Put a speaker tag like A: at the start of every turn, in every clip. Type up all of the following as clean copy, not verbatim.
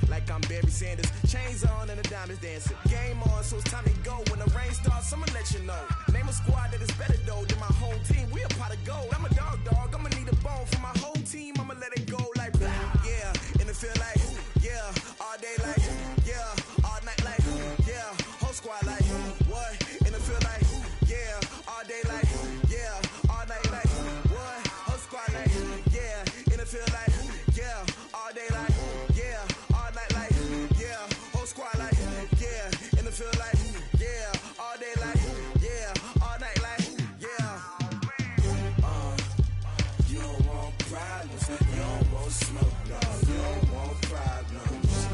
A: like I'm Barry Sanders. Chains on and the diamonds dancing. Game on, so it's time to go. When the rain starts, I'ma let you know. Name a squad that is better though than my home team. We a pot of gold. I'm a dog. I'ma need a bone for my whole team. I'ma let it go like yeah. And it feel like yeah. All day like yeah. All night like yeah. Whole squad like what? And it feel like yeah. All day like yeah. All night like what? Whole squad like yeah. And it feel like yeah. All day like yeah. All night like yeah. Whole squad like yeah. And it feel like yeah. All day like yeah. All night like yeah. You don't want problems. You don't want smoke, dog. You don't want problems.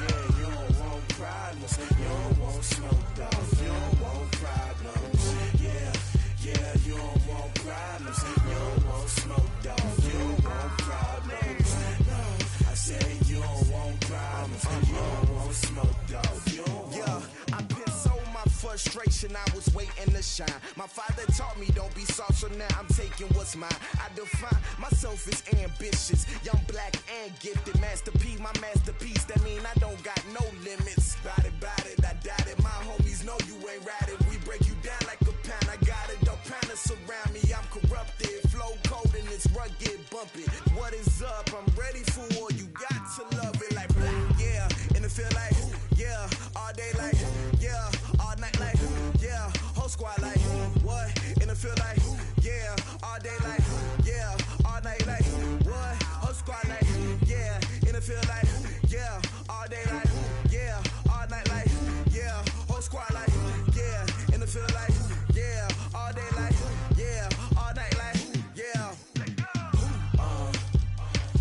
A: Yeah, you don't want problems. You don't want smoke, dog. You don't want problems. Yeah, you don't want problems. You don't want smoke, dog. You don't want problems. No, I said you don't want problems. You don't want smoke, dog. You don't want. Yeah, I pissed so my frustration. I was waiting to shine. My father taught me don't be soft, so now I'm taking what's mine. I define myself as ambitious, young, black, and gifted. Master P, my masterpiece. That mean I don't got no limits. Bout it, I doubt it. My homies know you ain't ratted. We break you down like a pound. I got it, don't pound us around me. I'm corrupted, flow cold and it's rugged, bumpy. What is up? I'm ready for war. You got to love it like yeah. And it feel like yeah. All day like yeah. All night like yeah. Whole squad like what? And it feel like yeah. All day like yeah. All night like what? Whole squad like yeah. And it feel like yeah. All day like yeah. All night like yeah. Whole squad like yeah. And it feel like yeah. All day like yeah. All night like yeah.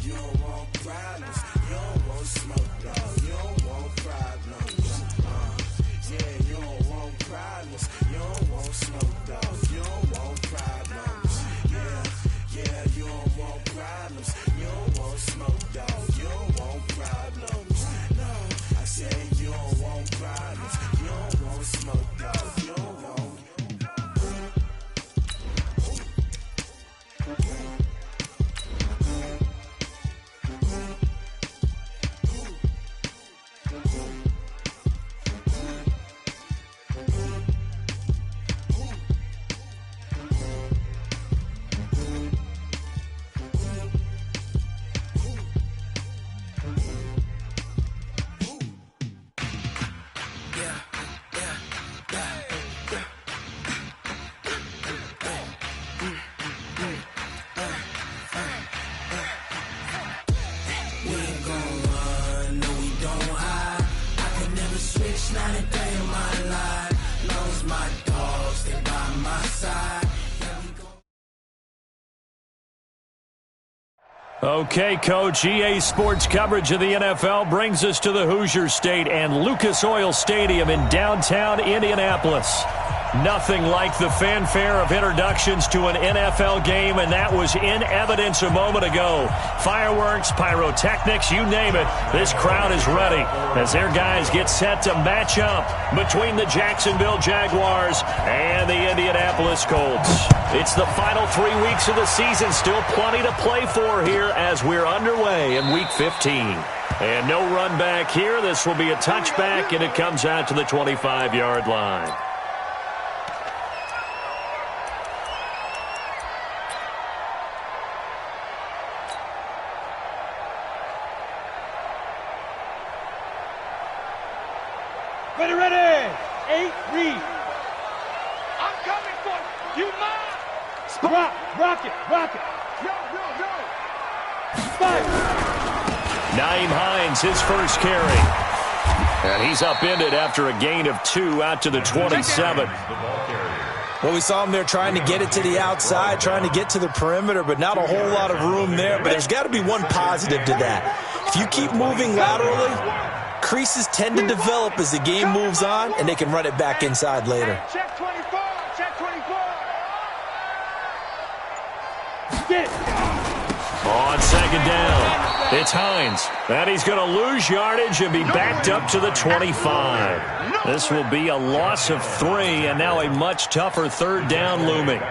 A: You don't want problems. You don't want smoke, dog. You don't want problems. Yeah, you don't want problems. You don't want smoke, dog. You don't want problems. Yeah, you don't want problems. You don't want smoke, dog. You don't want problems. No, I said you don't want problems. You don't want smoke, dog. You don't want.
B: Okay, Coach, EA Sports coverage of the NFL brings us to the Hoosier State and Lucas Oil Stadium in downtown Indianapolis. Nothing like the fanfare of introductions to an NFL game, and that was in evidence a moment ago. Fireworks, pyrotechnics, you name it. This crowd is ready as their guys get set to match up between the Jacksonville Jaguars and the Indianapolis Colts. It's the final 3 weeks of the season, still plenty to play for here as we're underway in Week 15. And no run back here. This will be a touchback, and it comes out to the 25-yard line.
C: Ready. 8, read. I'm coming for you. Mine. Rock it. Yo. Spike.
B: Naeem Hines, his first carry. And he's upended after a gain of 2 out to the 27.
D: Well, we saw him there trying to get it to the outside, trying to get to the perimeter, but not a whole lot of room there. But there's got to be one positive to that. If you keep moving laterally, creases tend to develop as the game moves on, and they can run it back inside later.
C: Check 24. Get it.
B: On second down, it's Hines. And he's going to lose yardage and be backed up to the 25. This will be a loss of 3, and now a much tougher third down looming.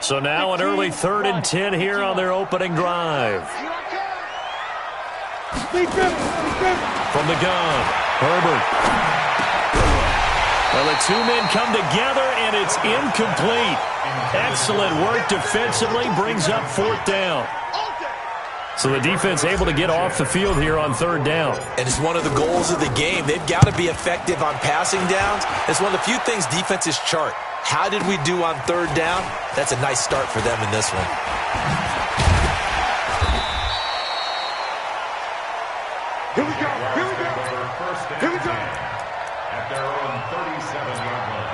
B: So now an early 3rd and 10 here on their opening drive. From the gun, Herbert. Well, the two men come together, and it's incomplete. Excellent work defensively, brings up 4th down. So the defense able to get off the field here on 3rd down.
D: And it's one of the goals of the game. They've got to be effective on passing downs. It's one of the few things defenses chart. How did we do on 3rd down? That's a nice start for them in this one.
C: Here we go. Here we go. Here we go.
E: At their own 37-yard line.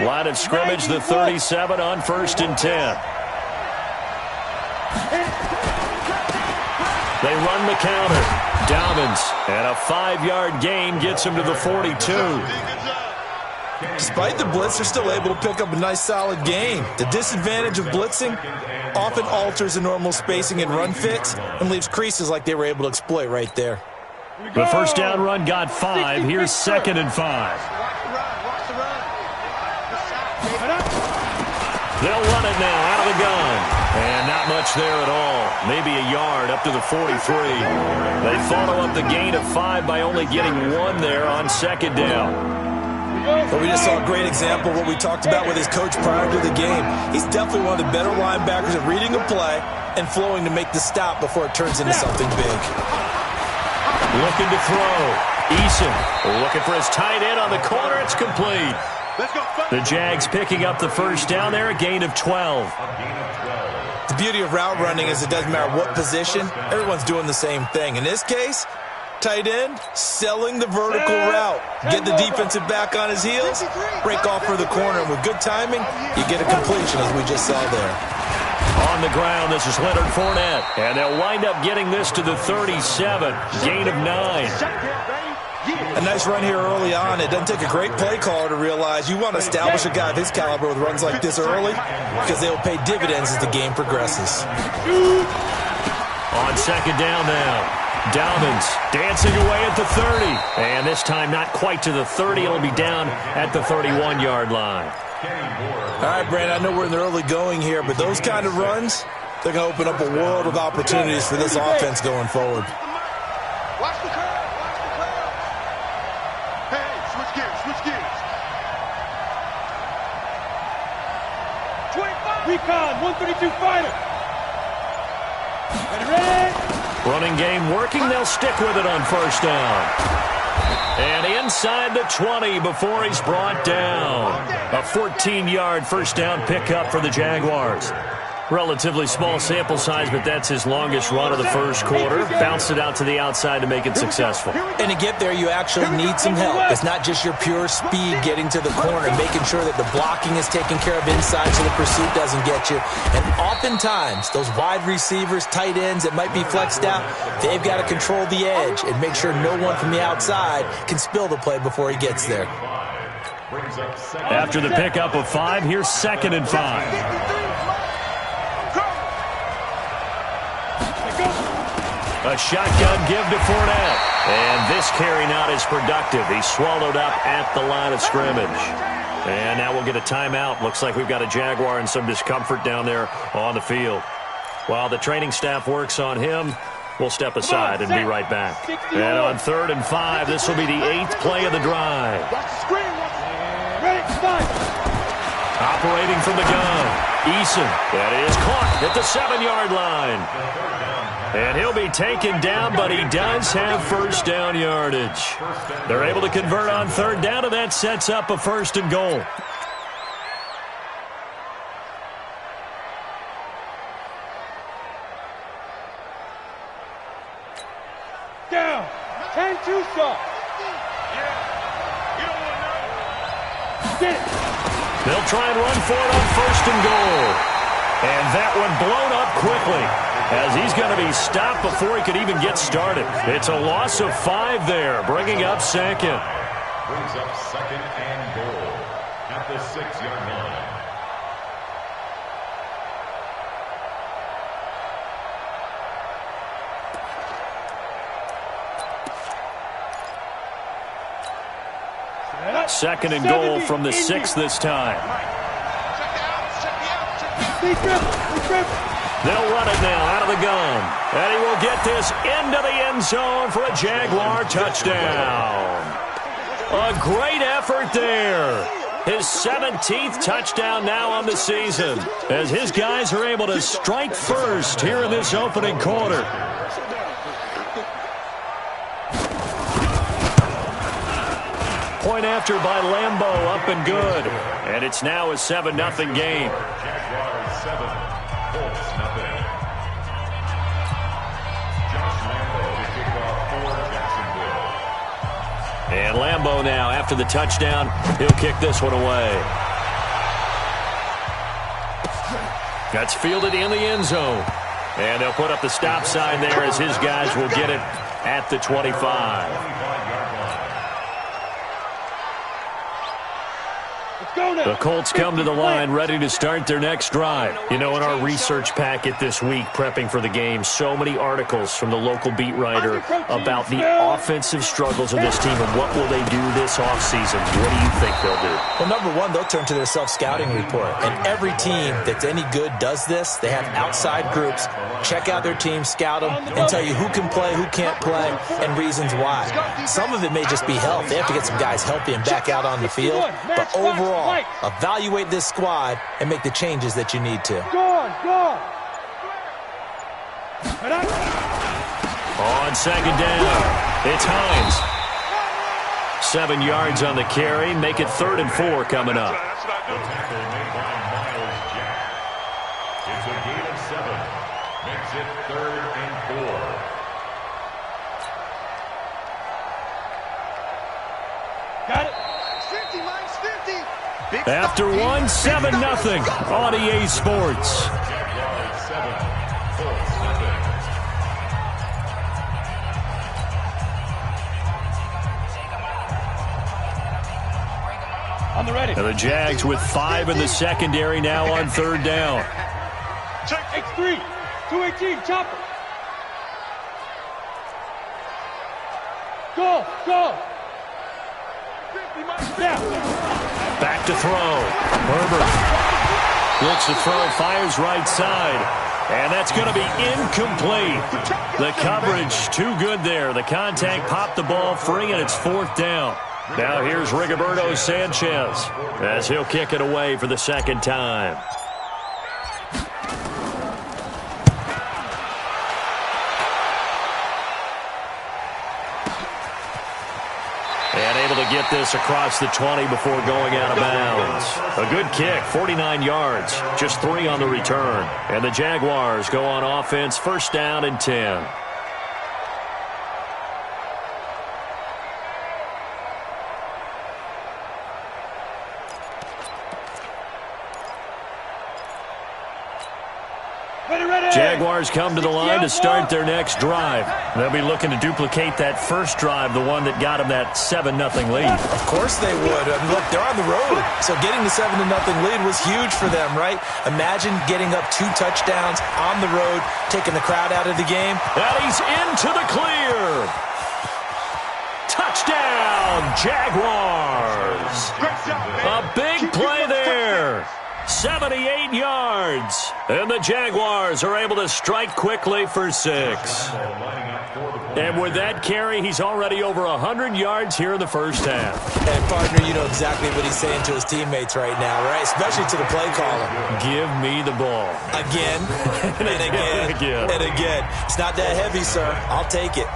B: Line of scrimmage, the 37 on 1st and 10. They run the counter. Dobbins, and a 5-yard gain gets him to the 42.
D: Despite the blitz, they're still able to pick up a nice, solid gain. The disadvantage of blitzing often alters the normal spacing and run fits and leaves creases like they were able to exploit right there.
B: The 1st down run got 5. Here's 2nd and 5. They'll run it now out of the gun. And not much there at all. Maybe a yard up to the 43. They follow up the gain of 5 by only getting 1 there on 2nd down.
D: But we just saw a great example of what we talked about with his coach prior to the game. He's definitely one of the better linebackers at reading a play and flowing to make the stop before it turns into something big.
B: Looking to throw. Eason looking for his tight end on the corner. It's complete. The Jags picking up the 1st down there, a gain of 12.
D: The beauty of route running is it doesn't matter what position, everyone's doing the same thing. In this case, tight end selling the vertical route. Get the defensive back on his heels, break off for the corner, and with good timing, you get a completion as we just saw there.
B: On the ground, this is Leonard Fournette, and they'll wind up getting this to the 37, gain of 9.
D: A nice run here early on. It doesn't take a great play caller to realize you want to establish a guy of his caliber with runs like this early because they will pay dividends as the game progresses.
B: On 2nd down now, Dobbins dancing away at the 30. And this time not quite to the 30. It'll be down at the 31-yard line.
D: All right, Brandon, I know we're in the early going here, but those kind of runs, they're going to open up a world of opportunities for this offense going forward.
C: Watch the curve. Hey, switch gears. 25. Recon, 132 fighter. Ready.
B: Running game working. They'll stick with it on 1st down. And inside the 20 before he's brought down. A 14-yard 1st down pickup for the Jaguars. Relatively small sample size, but that's his longest run of the 1st quarter. Bounced it out to the outside to make it successful.
D: And to get there, you actually need some help. It's not just your pure speed getting to the corner, making sure that the blocking is taken care of inside so the pursuit doesn't get you. And oftentimes, those wide receivers, tight ends that might be flexed out, they've got to control the edge and make sure no one from the outside can spill the play before he gets there.
B: After the pickup of 5, here's 2nd and 5. A shotgun give to Fournette. And this carry not as productive. He's swallowed up at the line of scrimmage. And now we'll get a timeout. Looks like we've got a Jaguar and some discomfort down there on the field. While the training staff works on him, we'll step aside and be right back. And on 3rd and 5, this will be the 8th play of the drive. Operating from the gun, Eason. That is caught at the 7-yard line. And he'll be taken down, but he does have 1st down yardage. They're able to convert on 3rd down, and that sets up a 1st and goal.
C: Down. 10-2 stop.
B: They'll try and run for it on 1st and goal. And that one blown up quickly, as he's going to be stopped before he could even get started. It's a loss of 5 there, bringing up 2nd.
E: Brings up 2nd and goal at the 6-yard line.
B: Second and goal from the 6 this time. They'll run it now out of the gun. And he will get this into the end zone for a Jaguar touchdown. A great effort there. His 17th touchdown now on the season, as his guys are able to strike first here in this opening quarter. Point after by Lambeau, up and good. And it's now a 7-0 game.
E: Jaguars 7, Colts nothing. Josh Lambeau to kick off for Jacksonville.
B: And Lambeau now, after the touchdown, he'll kick this one away. That's fielded in the end zone. And they'll put up the stop sign there as his guys will get it at the 25. The Colts come to the line ready to start their next drive. You know, in our research packet this week, prepping for the game, so many articles from the local beat writer about the offensive struggles of this team and what will they do this offseason. What do you think they'll do?
D: Well, number one, they'll turn to their self-scouting report. And every team that's any good does this. They have outside groups, check out their team, scout them, and tell you who can play, who can't play, and reasons why. Some of it may just be health. They have to get some guys healthy and back out on the field. But overall, evaluate this squad and make the changes that you need to.
B: On second down, it's Hines. 7 yards on the carry. Make it 3rd and 4 coming up.
E: The tackle made by Miles Jack. It's a gain of 7. Makes it 3rd and 4.
C: Got it.
B: After one, 7-0 on EA Sports.
E: Jaguars 7, Colts nothing.
C: On the ready.
B: And the Jags with 5 in the secondary now on 3rd down.
C: X3, 218, chopper. Go.
B: Back to throw. Herbert looks to throw, fires right side. And that's going to be incomplete. The coverage too good there. The contact popped the ball free, and it's 4th down. Now here's Rigoberto Sanchez as he'll kick it away for the 2nd time. And able to get this across the 20 before going out of bounds. A good kick, 49 yards, just 3 on the return. And the Jaguars go on offense, 1st down and 10. Jaguars come to the line to start their next drive. They'll be looking to duplicate that first drive, the one that got them that 7-0 lead.
D: Of course they would. I mean, look, they're on the road. So getting the 7-0 lead was huge for them, right? Imagine getting up 2 touchdowns on the road, taking the crowd out of the game.
B: And he's into the clear. Touchdown, Jaguars. A big play there. 78 yards. And the Jaguars are able to strike quickly for 6. And with that carry, he's already over 100 yards here in the first half.
D: And, partner, you know exactly what he's saying to his teammates right now, right? Especially to the play caller.
B: Give me the ball.
D: Again, and again, and again. It's not that heavy, sir. I'll take it.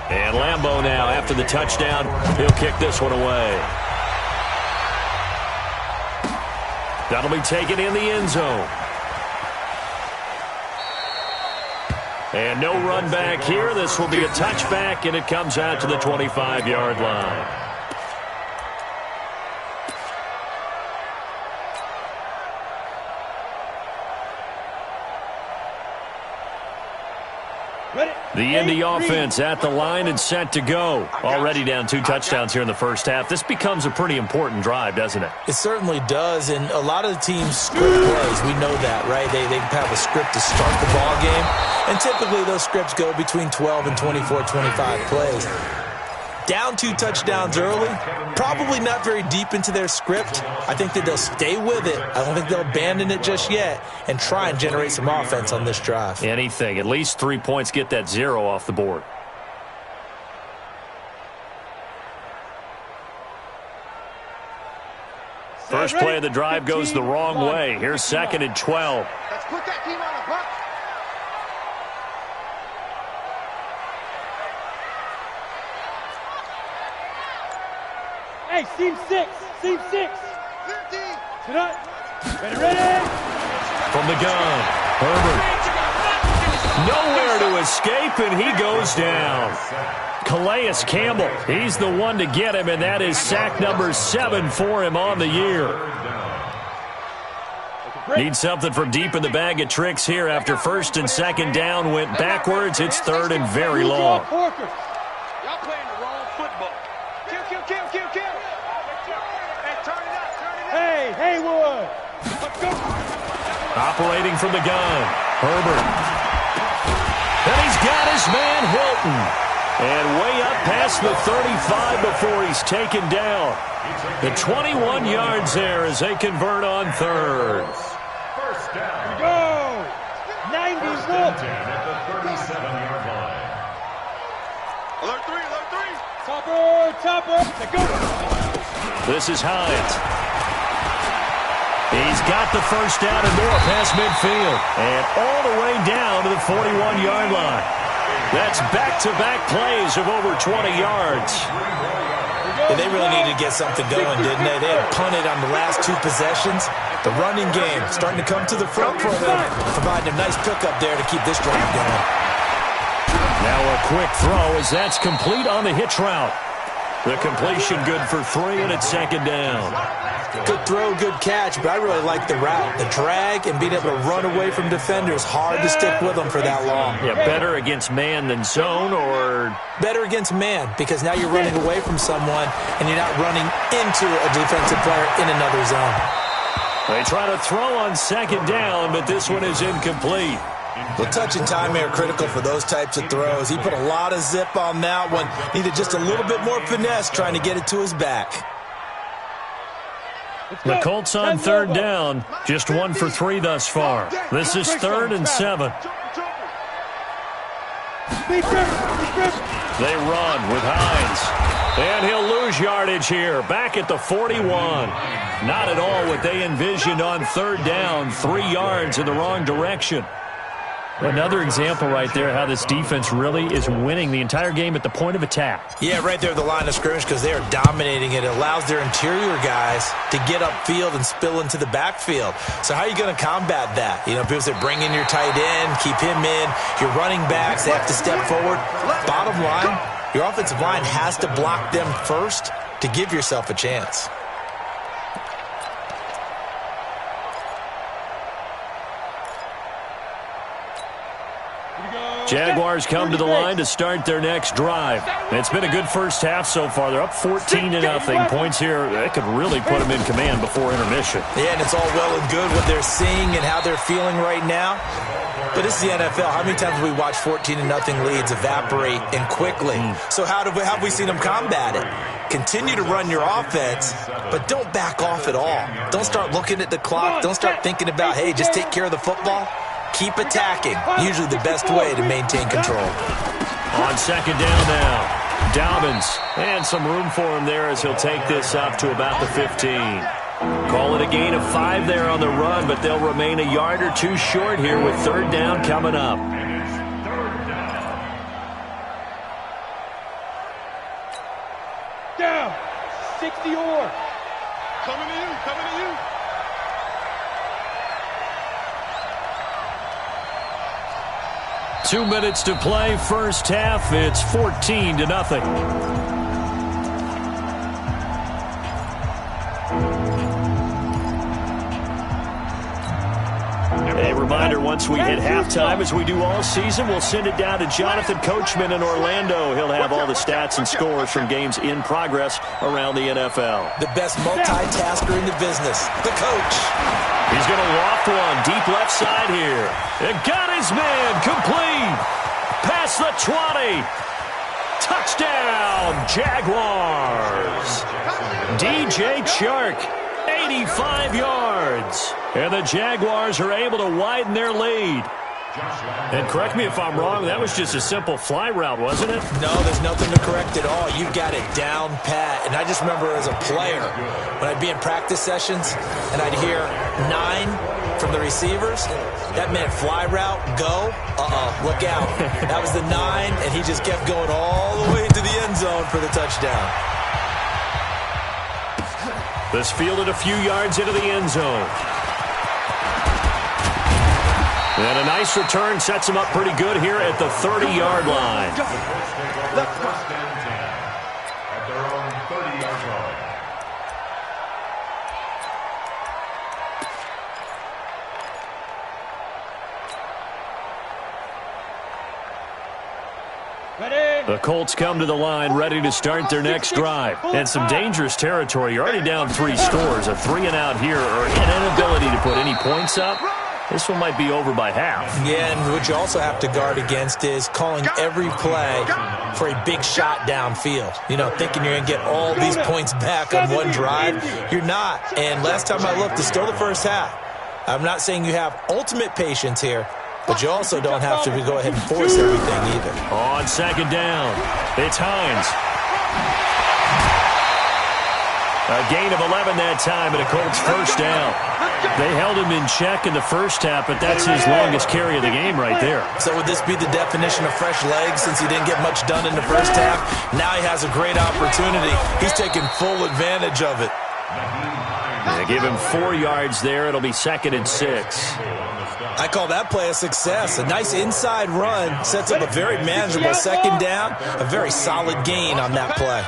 B: And Lambeau now, after the touchdown, he'll kick this one away. That'll be taken in the end zone. And no run back here. This will be a touchback, and it comes out to the 25-yard line. The Indy offense at the line and set to go. Already down 2 touchdowns here in the first half. This becomes a pretty important drive, doesn't it?
D: It certainly does, and a lot of the teams script plays. We know that, right? They have a script to start the ball game, and typically those scripts go between 12 and 24, 25 plays. down 2 touchdowns early, probably not very deep into their script. I think that they'll stay with it. I don't think they'll abandon it just yet and try and generate some offense on this drive.
B: Anything. At least 3 points, get that 0 off the board. First play of the drive goes the wrong way. Here's 2nd and 12.
C: Let's put that team on the buck.
F: Hey, seam 6. Seam 6. Sit up. Ready.
B: From the gun, Herbert. Nowhere to escape, and he goes down. Calais Campbell, he's the one to get him, and that is sack number 7 for him on the year. Need something from deep in the bag of tricks here after 1st and 2nd down went backwards. It's 3rd and very long.
C: Y'all playing the wrong football. Kill. Hey, turn it up.
F: Hey, Haywood. Let's go.
B: Operating from the gun, Herbert. And he's got his man Hilton. And way up past the 35 before he's taken down. The 21 yards there as they convert on 3rd.
E: First down.
F: Go. 90s look.
E: At the 37-yard line.
C: Alert 3.
F: Topper. Let's go.
B: This is Hines. He's got the first down and more past midfield. And all the way down to the 41-yard line. That's back-to-back plays of over 20 yards.
D: And they really needed to get something going, didn't they? They had punted on the last 2 possessions. The running game starting to come to the front for them, providing a nice pickup there to keep this drive going.
B: Now a quick throw as that's complete on the hitch route. The completion good for 3, and it's 2nd down.
D: Good throw, good catch, but I really like the route. The drag and being able to run away from defenders, hard to stick with them for that long.
B: Yeah, better against man than zone, or?
D: Better against man, because now you're running away from someone and you're not running into a defensive player in another zone.
B: They try to throw on 2nd down, but this one is incomplete.
D: Well, touch and time are critical for those types of throws. He put a lot of zip on that one. Needed just a little bit more finesse trying to get it to his back.
B: The Colts on 3rd down. Just 1 for 3 thus far. This is 3rd and 7. They run with Hines. And he'll lose yardage here. Back at the 41. Not at all what they envisioned on 3rd down. 3 yards in the wrong direction. Another example right there how this defense really is winning the entire game at the point of attack.
D: Yeah, right there at the line of scrimmage because they are dominating it. It allows their interior guys to get upfield and spill into the backfield. So how are you going to combat that? You know, people say bring in your tight end, keep him in. Your running backs, they have to step forward. Bottom line, your offensive line has to block them first to give yourself a chance.
B: Jaguars come to the line to start their next drive. It's been a good first half so far. They're up 14-0. Points here, that could really put them in command before intermission.
D: Yeah, and it's all well and good what they're seeing and how they're feeling right now. But this is the NFL. How many times have we watched 14-0 leads evaporate and quickly? So how have we seen them combat it? Continue to run your offense, but don't back off at all. Don't start looking at the clock. Don't start thinking about, hey, just take care of the football. Keep attacking. Usually the best way to maintain control.
B: On 2nd down now, Dobbins. And some room for him there as he'll take this up to about the 15. Call it a gain of 5 there on the run, but they'll remain a yard or 2 short here with 3rd down coming up.
F: Down. 60 or.
C: Coming to you.
B: 2 minutes to play, first half. It's 14-0. A reminder, once we hit halftime, as we do all season, we'll send it down to Jonathan Coachman in Orlando. He'll have all the stats and scores from games in progress around the NFL.
D: The best multitasker in the business, the coach.
B: He's going to loft one deep left side here. And got his man complete. Past the 20. Touchdown, Jaguars. DJ Chark, 85 yards. And the Jaguars are able to widen their lead. And correct me if I'm wrong, that was just a simple fly route, wasn't it?
D: No, there's nothing to correct at all. You got it down pat. And I just remember as a player, when I'd be in practice sessions and I'd hear 9 from the receivers, that meant fly route, go, look out. That was the 9, and he just kept going all the way to the end zone for the touchdown.
B: This fielded a few yards into the end zone. And a nice return sets him up pretty good here at the 30-yard line.
E: First and 10 at their own 30-yard line.
B: The Colts come to the line ready to start their next drive. And some dangerous territory. You're already down 3 scores. A 3-and-out here or an inability to put any points up. This one might be over by half.
D: Yeah, and what you also have to guard against is calling every play for a big shot downfield. You know, thinking you're going to get all these points back on one drive. You're not. And last time I looked, it's still the first half. I'm not saying you have ultimate patience here, but you also don't have to go ahead and force everything either.
B: On second down, it's Hines. A gain of 11 that time and a Colts first down. They held him in check in the first half, but that's his longest carry of the game right there.
D: So would this be the definition of fresh legs since he didn't get much done in the first half? Now he has a great opportunity. He's taking full advantage of it.
B: They give him 4 yards there. It'll be 2nd and 6.
D: I call that play a success. A nice inside run sets up a very manageable second down. A very solid gain on that play.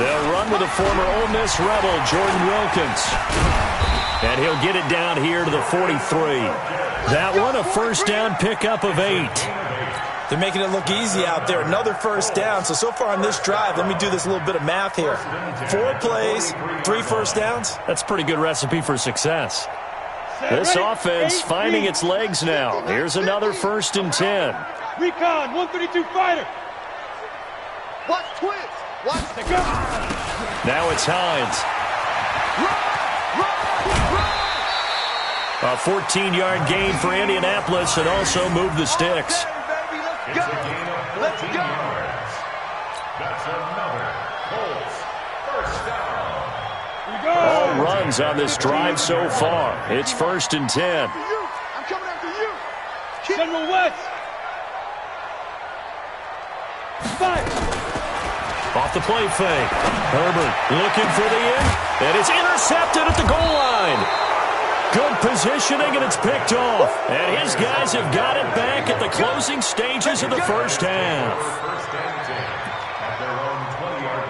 B: They'll run with a former Ole Miss Rebel, Jordan Wilkins. And he'll get it down here to the 43. That one, a first down pickup of 8.
D: They're making it look easy out there. Another first down. So far on this drive, let me do this little bit of math here. 4 plays, 3 first downs.
B: That's a pretty good recipe for success. This offense finding its legs now. Here's another 1st and 10.
F: Recon, 132 fighter.
G: Watch twins. Watch the go.
B: Now it's Hines. A 14-yard gain for Indianapolis and also moved the sticks.
E: It's a gain of 14 yards. That's another Colts first down.
B: All runs on this drive so far. It's 1st and 10.
G: I'm coming after you.
F: General West. 5.
B: Off the play fake. Herbert looking for the end. And it's intercepted at the goal line. Good positioning, and it's picked off. And his guys have got it back at the closing stages of the first half.
E: First and 10 at their own 20-yard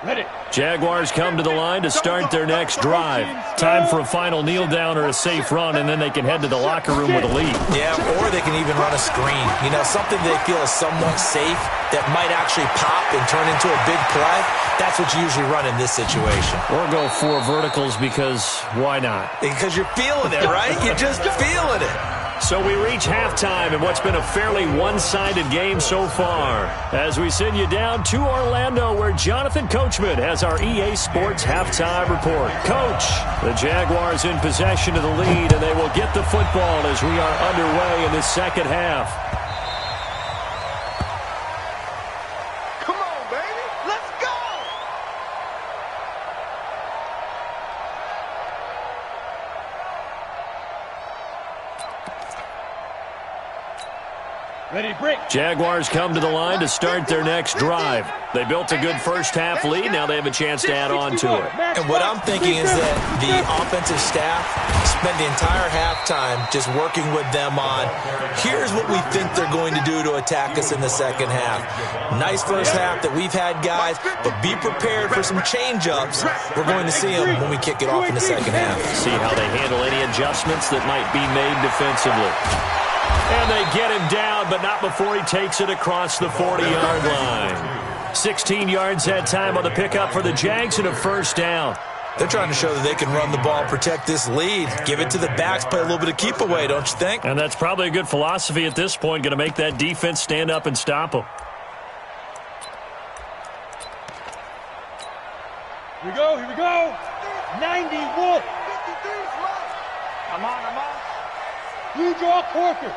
E: line.
F: Ready.
B: Jaguars come to the line to start their next drive. Time for a final kneel down or a safe run, and then they can head to the locker room with a lead.
D: Yeah, or they can even run a screen. You know, something they feel is somewhat safe that might actually pop and turn into a big play. That's what you usually run in this situation.
B: Or go 4 verticals because why not?
D: Because you're feeling it, right? You're just feeling it.
B: So we reach halftime in what's been a fairly one-sided game so far. As we send you down to Orlando, where Jonathan Coachman has our EA Sports halftime report. Coach, the Jaguars in possession of the lead, and they will get the football as we are underway in the second half.
G: Come on, baby. Let's go.
F: Ready, break.
B: Jaguars come to the line to start their next drive. They built a good first-half lead. Now they have a chance to add on to it.
D: And what I'm thinking is that the offensive staff spend the entire halftime just working with them on, here's what we think they're going to do to attack us in the second half. Nice first half that we've had, guys, but be prepared for some change-ups. We're going to see them when we kick it off in the second half.
B: See how they handle any adjustments that might be made defensively. And they get him down, but not before he takes it across the 40-yard line. 16 yards that time on the pickup for the Jags and a first down.
D: They're trying to show that they can run the ball, protect this lead, give it to the backs, play a little bit of keep away, don't you think?
B: And that's probably a good philosophy at this point, going to make that defense stand up and stop them.
F: Here we go, here we go. 90 Wolf.
G: I'm on.
F: You draw corkers.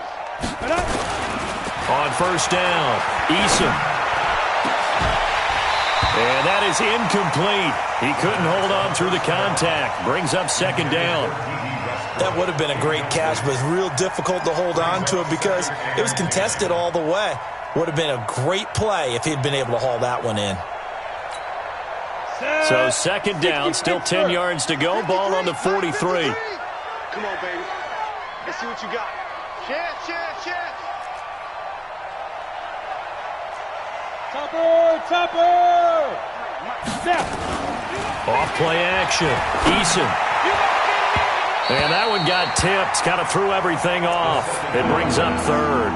B: On first down, Eason. And that is incomplete. He couldn't hold on through the contact. Brings up second down.
D: That would have been a great catch, but it's real difficult to hold on to it because it was contested all the way. Would have been a great play if he'd been able to haul that one in.
B: So second down, still 10 yards to go. Ball on the 43.
G: Come on, baby. Let's see what you got. Chance.
F: Topper! Snap!
B: Off play action. Eason. And that one got tipped. Kind of threw everything off. It brings up third.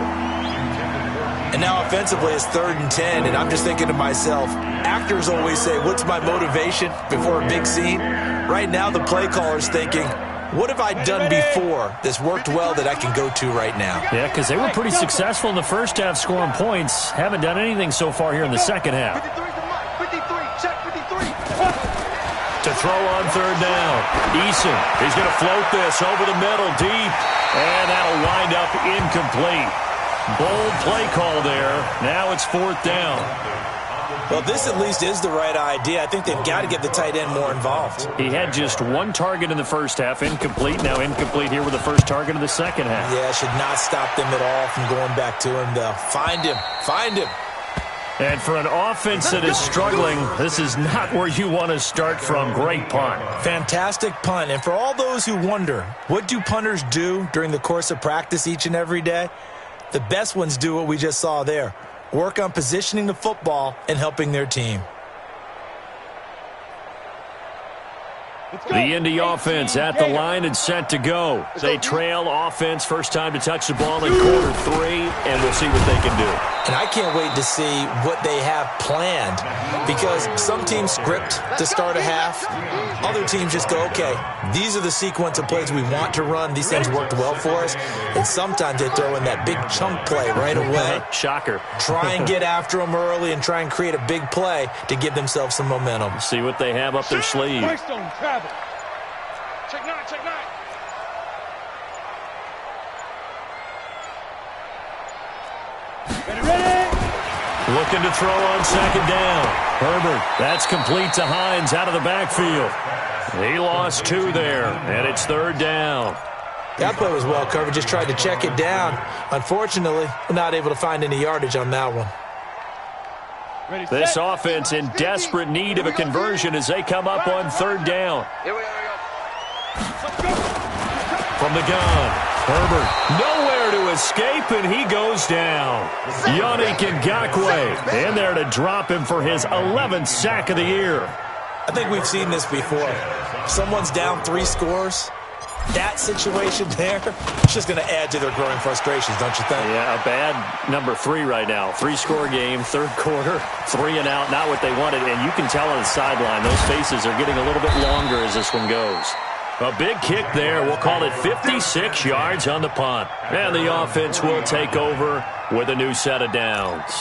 D: And now offensively it's 3rd and 10, and I'm just thinking to myself, actors always say, what's my motivation before a big scene? Right now the play caller's thinking, what have I done before that's worked well that I can go to right now?
B: Yeah, because they were pretty successful in the first half scoring points. Haven't done anything so far here in the second half.
G: 53, check 53.
B: To throw on third down. Eason, he's going to float this over the middle deep. And that'll wind up incomplete. Bold play call there. Now it's 4th down.
D: Well, this at least is the right idea. I think they've got to get the tight end more involved.
B: He had just one target in the first half, incomplete. Now incomplete here with the first target of the second half.
D: Yeah, should not stop them at all from going back to him, though. Find him.
B: And for an offense that is struggling, this is not where you want to start from. Great punt.
D: Fantastic punt. And for all those who wonder, what do punters do during the course of practice each and every day? The best ones do what we just saw there. Work on positioning the football and helping their team.
B: The Indy offense at the line and set to go. They trail offense, first time to touch the ball in quarter 3, and we'll see what they can do.
D: And I can't wait to see what they have planned, because some teams script to start a half. Other teams just go, okay, these are the sequence of plays we want to run. These things worked well for us. And sometimes they throw in that big chunk play right away.
B: Shocker.
D: Try and get after them early and try and create a big play to give themselves some momentum.
B: See what they have up their sleeve.
G: Check 9.
F: Ready?
B: Looking to throw on second down. Herbert, that's complete to Hines out of the backfield. He lost 2 there, and it's 3rd down.
D: That play was well covered, just tried to check it down. Unfortunately, we're not able to find any yardage on that one.
B: This offense in desperate need of a conversion as they come up on 3rd down.
G: Here we go.
B: From the gun, Herbert nowhere to escape, and he goes down. Yannick Ngakoue in there to drop him for his 11th sack of the year.
D: I think we've seen this before. Someone's down 3 scores. That situation there, it's just going to add to their growing frustrations, don't you think?
B: Yeah, a bad number 3 right now. 3-score game, 3rd quarter, 3 and out, not what they wanted. And you can tell on the sideline, those faces are getting a little bit longer as this one goes. A big kick there. We'll call it 56 yards on the punt. And the offense will take over with a new set of downs.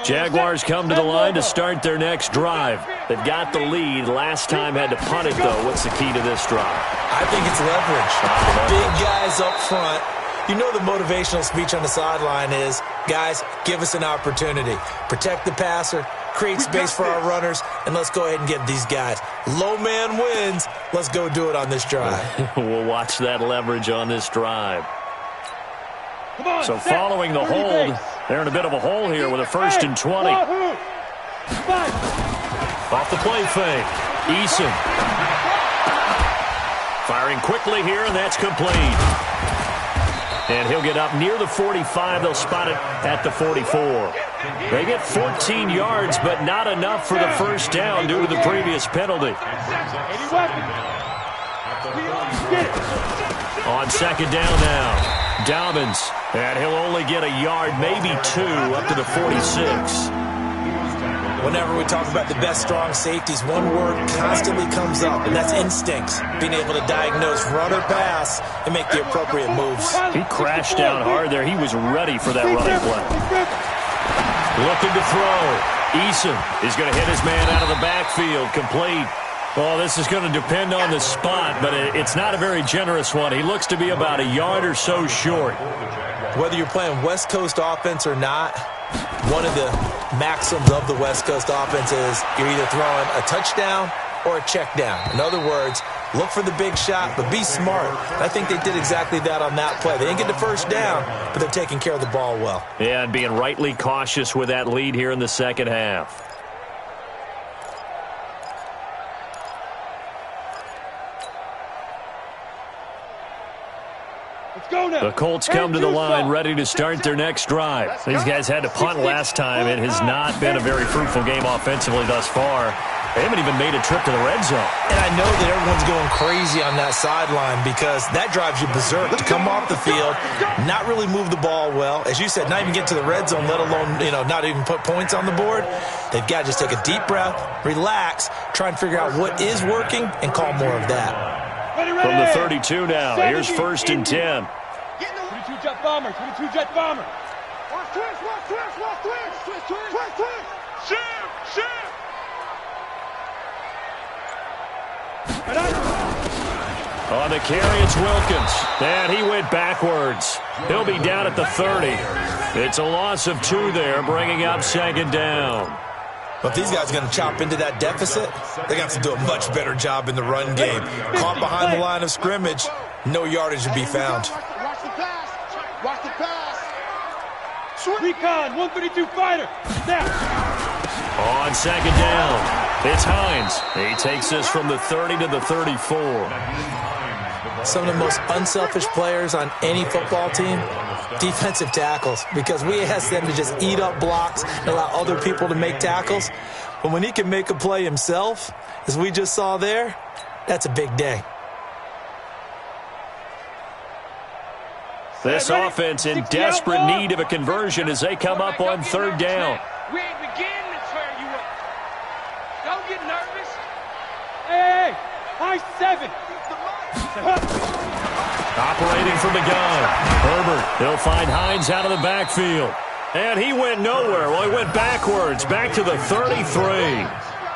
B: Jaguars come to the line to start their next drive. They've got the lead. Last time had to punt it, though. What's the key to this drive?
D: I think it's leverage. Big guys up front. You know the motivational speech on the sideline is, guys, give us an opportunity. Protect the passer, create space for our runners, and let's go ahead and get these guys. Low man wins. Let's go do it on this drive.
B: We'll watch that leverage on this drive. So following the hold, they're in a bit of a hole here with a 1st and 20. Off the play fake. Eason. Firing quickly here, and that's complete. And he'll get up near the 45. They'll spot it at the 44. They get 14 yards, but not enough for the first down due to the previous penalty. On second down now. Dobbins, and he'll only get a yard, maybe 2, up to the 46.
D: Whenever we talk about the best strong safeties, one word constantly comes up, and that's instincts. Being able to diagnose run or pass and make the appropriate moves.
B: He crashed down hard there. He was ready for that running play. Looking to throw. Eason is going to hit his man out of the backfield. Complete. Well, this is going to depend on the spot, but it's not a very generous one. He looks to be about a yard or so short.
D: Whether you're playing West Coast offense or not, one of the maxims of the West Coast offense is you're either throwing a touchdown or a check down. In other words, look for the big shot, but be smart. I think they did exactly that on that play. They didn't get the first down, but they're taking care of the ball well.
B: Yeah, and being rightly cautious with that lead here in the second half. The Colts come to the line ready to start their next drive. These guys had to punt last time. It has not been a very fruitful game offensively thus far. They haven't even made a trip to the red zone.
D: And I know that everyone's going crazy on that sideline because that drives you berserk to come off the field, not really move the ball well. As you said, not even get to the red zone, let alone, not even put points on the board. They've got to just take a deep breath, relax, try and figure out what is working, and call more of that.
B: From the 32 now, here's 1st and 10.
F: 22 jet bomber, 22 jet bomber.
G: Watch twist, watch twist, watch twist, twist, twist, twist, twist. Shim, shim.
B: On the carry, it's Wilkins. And he went backwards. He'll be down at the 30. It's a loss of 2 there, bringing up 2nd down.
D: But if these guys are going to chop into that deficit, they're going to have to do a much better job in the run game. Caught behind the line of scrimmage, no yardage to be found.
G: Watch the pass. Watch the pass.
F: Recon, 132 fighter. Snap.
B: On 2nd down, it's Hines. He takes this from the 30 to the 34.
D: Some of the most unselfish players on any football team, defensive tackles, because we ask them to just eat up blocks and allow other people to make tackles. But when he can make a play himself, as we just saw there, that's a big day.
B: This offense in desperate need of a conversion as they come up on 3rd down.
H: We ain't beginning to tear you up. Don't get nervous.
F: Hey, high 7.
B: Operating from the gun. Herbert, he'll find Hines out of the backfield. And he went nowhere. Well, he went backwards, back to the 33.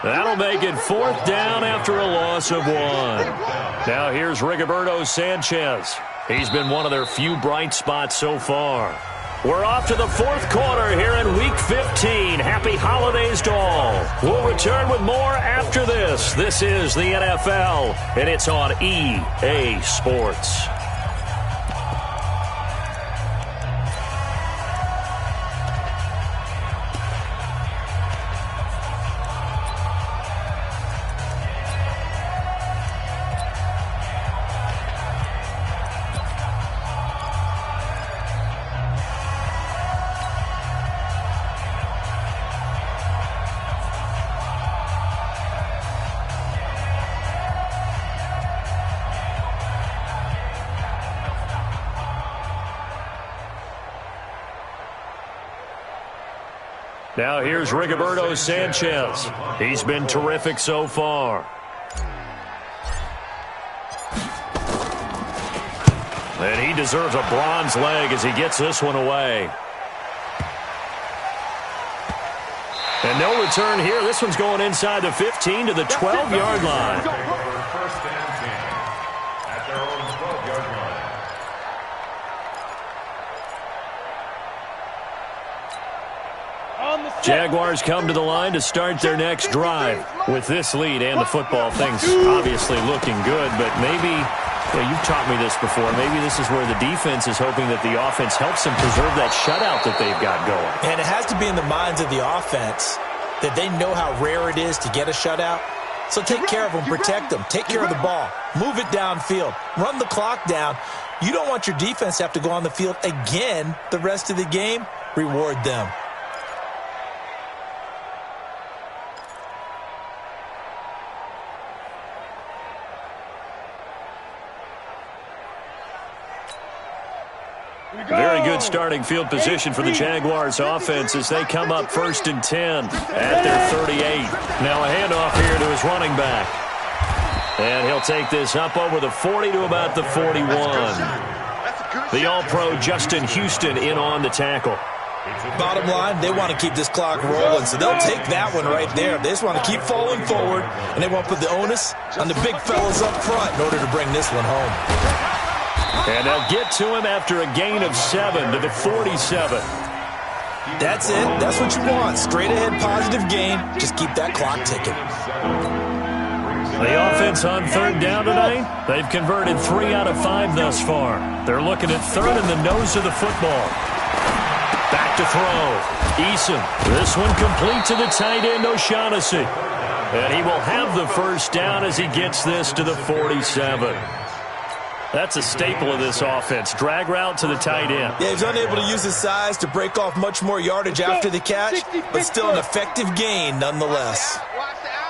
B: That'll make it 4th down after a loss of 1. Now here's Rigoberto Sanchez. He's been one of their few bright spots so far. We're off to the 4th quarter here in Week 15. Happy holidays to all. We'll return with more after this. This is the NFL, and it's on EA Sports. Now here's Rigoberto Sanchez. He's been terrific so far. And he deserves a bronze leg as he gets this one away. And no return here. This one's going inside the 15 to the 12-yard line.
E: First and 10 at their own 12-yard line.
B: Jaguars come to the line to start their next drive. With this lead and the football, things obviously looking good, but maybe, you've taught me this before, maybe this is where the defense is hoping that the offense helps them preserve that shutout that they've got going.
D: And it has to be in the minds of the offense that they know how rare it is to get a shutout. So take care of them, protect them, take care of the ball, move it downfield, run the clock down. You don't want your defense to have to go on the field again the rest of the game. Reward them.
B: Very good starting field position for the Jaguars offense as they come up 1st and 10 at their 38. Now a handoff here to his running back. And he'll take this up over the 40 to about the 41. The All-Pro Justin Houston in on the tackle.
D: Bottom line, they want to keep this clock rolling, so they'll take that one right there. They just want to keep falling forward, and they want to put the onus on the big fellas up front in order to bring this one home.
B: And they'll get to him after a gain of 7 to the 47.
D: That's it. That's what you want. Straight ahead positive gain. Just keep that clock ticking.
B: The offense on 3rd down tonight, they've converted 3 out of 5 thus far. They're looking at 3rd in the nose of the football. Back to throw. Eason. This one complete to the tight end, O'Shaughnessy. And he will have the 1st down as he gets this to the 47. That's a staple of this offense. Drag route to the tight end.
D: Yeah, he's unable to use his size to break off much more yardage after the catch, but still an effective gain nonetheless.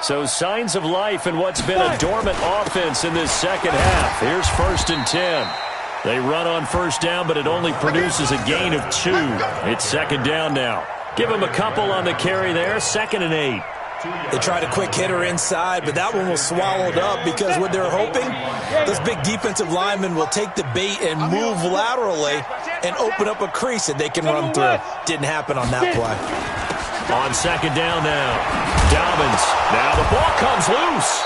B: So signs of life in what's been a dormant offense in this second half. Here's 1st and 10. They run on 1st down, but it only produces a gain of 2. It's 2nd down now. Give him a couple on the carry there. 2nd and 8.
D: They tried a quick hitter inside, but that one was swallowed up because what they're hoping, those big defensive linemen will take the bait and move laterally and open up a crease that they can run through. Didn't happen on that play.
B: On 2nd down now. Dobbins. Now the ball comes loose.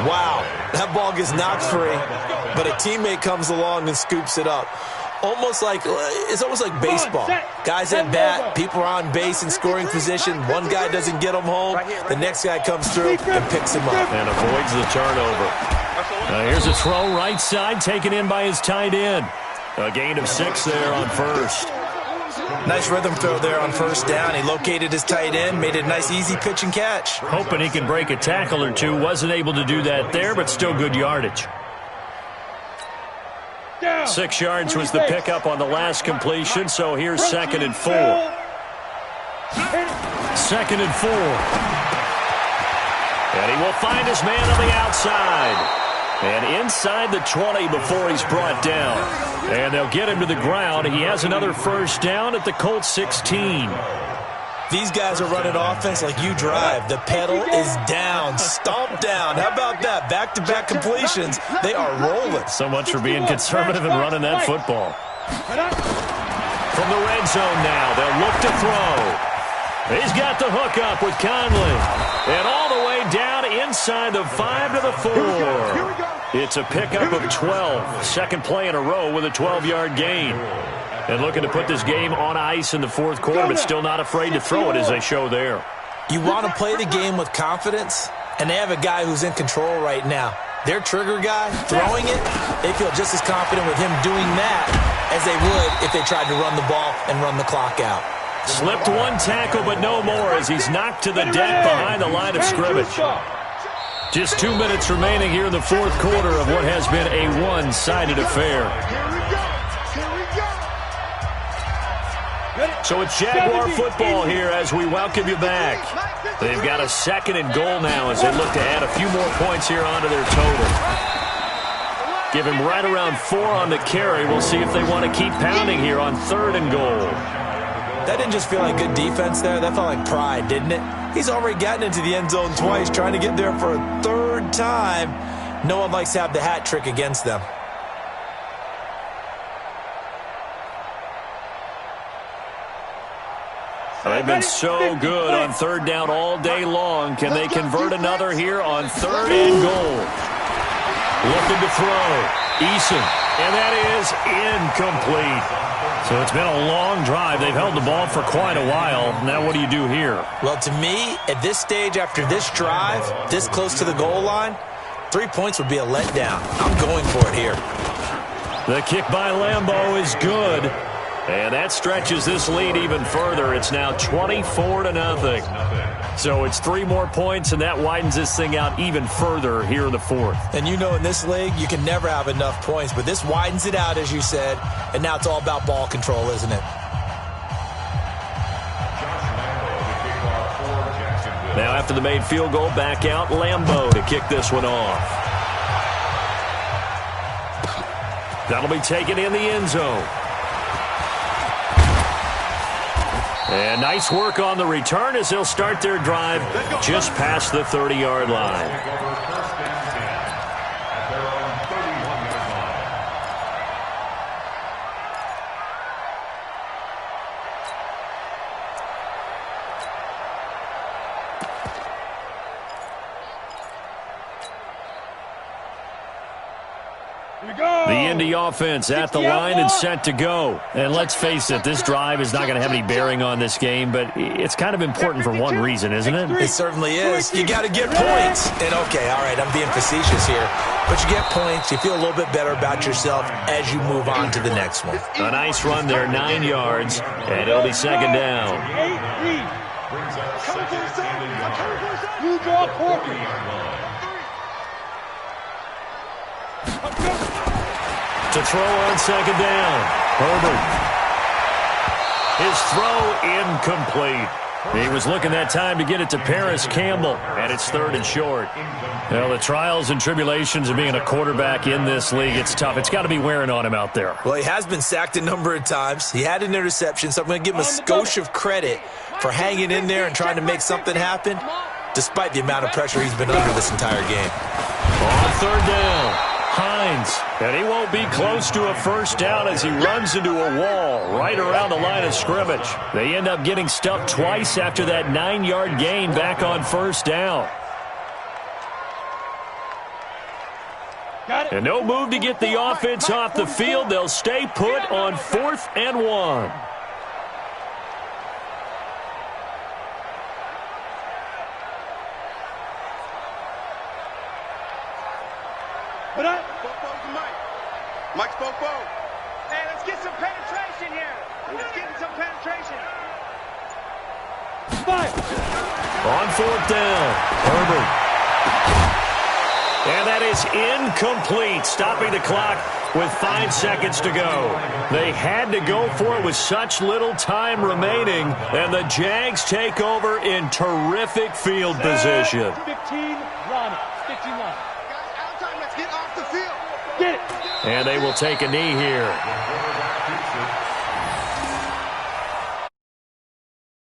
D: Wow, that ball gets knocked free, but a teammate comes along and scoops it up. It's almost like baseball. Guys at bat, people are on base in scoring position. One guy doesn't get him home. The next guy comes through and picks him up.
B: And avoids the turnover. Here's a throw right side taken in by his tight end. A gain of 6 there on 1st.
D: Nice rhythm throw there on 1st down. He located his tight end, made it a nice easy pitch and catch.
B: Hoping he can break a tackle or two. Wasn't able to do that there, but still good yardage. 6 yards was the pickup on the last completion, so here's 2nd and 4. 2nd and 4. And he will find his man on the outside. And inside the 20 before he's brought down. And they'll get him to the ground. He has another 1st down at the Colts 16.
D: These guys are running offense like you drive. The pedal is down, stomp down. How about that? Back-to-back completions. They are rolling.
B: So much for being conservative and running that football. From the red zone now, they'll look to throw. He's got the hook up with Conley. And all the way down inside the 5 to the 4. It's a pickup of 12. Second play in a row with a 12-yard gain. And looking to put this game on ice in the 4th quarter, but still not afraid to throw it as they show there.
D: You want to play the game with confidence, and they have a guy who's in control right now. Their trigger guy, throwing it, they feel just as confident with him doing that as they would if they tried to run the ball and run the clock out.
B: Slipped one tackle, but no more as he's knocked to the deck behind the line of scrimmage. Just 2 minutes remaining here in the 4th quarter of what has been a one-sided affair. So it's Jaguar football here as we welcome you back. They've got a 2nd and goal now as they look to add a few more points here onto their total. Give him right around 4 on the carry. We'll see if they want to keep pounding here on 3rd and goal.
D: That didn't just feel like good defense there. That felt like pride, didn't it? He's already gotten into the end zone twice, trying to get there for a 3rd time. No one likes to have the hat trick against them.
B: They've been so good on 3rd down all day long. Can they convert another here on 3rd and goal? Looking to throw. Eason. And that is incomplete. So it's been a long drive. They've held the ball for quite a while. Now what do you do here?
D: Well, to me, at this stage, after this drive, this close to the goal line, 3 points would be a letdown. I'm going for it here.
B: The kick by Lambeau is good. And that stretches this lead even further. It's now 24-0. So it's 3 more points, and that widens this thing out even further here in the 4th.
D: And you know in this league, you can never have enough points, but this widens it out, as you said, and now it's all about ball control, isn't it?
B: Now after the made field goal, back out Lambeau to kick this one off. That'll be taken in the end zone. And nice work on the return as they'll start their drive just past the 30-yard line. The Indy offense at the line and set to go. And let's face it, this drive is not going to have any bearing on this game, but it's kind of important for one reason, isn't it?
D: It certainly is. You got to get points. And, okay, all right, I'm being facetious here. But you get points, you feel a little bit better about yourself as you move on to the next one.
B: A nice run there, 9 yards, and it'll be second down.
F: You draw quarter.
B: To throw on second down, Herbert. His throw incomplete. He was looking that time to get it to Paris Campbell, and it's 3rd and short. Well, the trials and tribulations of being a quarterback in this league, it's tough. It's got to be wearing on him out there.
D: Well, he has been sacked a number of times. He had an interception, so I'm going to give him a skosh of credit for hanging in there and trying to make something happen, despite the amount of pressure he's been under this entire game.
B: On 3rd down. Hines, and he won't be close to a first down as he runs into a wall right around the line of scrimmage. They end up getting stuffed twice after that 9-yard gain back on first down. And no move to get the offense off the field. They'll stay put on 4th and 1.
G: Mike spoke both.
H: Hey, let's get some penetration here. Let's get some penetration.
F: Five.
B: On 4th down, Herbert. And that is incomplete, stopping the clock with 5 seconds to go. They had to go for it with such little time remaining, and the Jags take over in terrific field position.
F: 15, Ronnie. 15 line.
G: Guys, out of time. Let's get off the field.
F: Get it.
B: And they will take a knee here.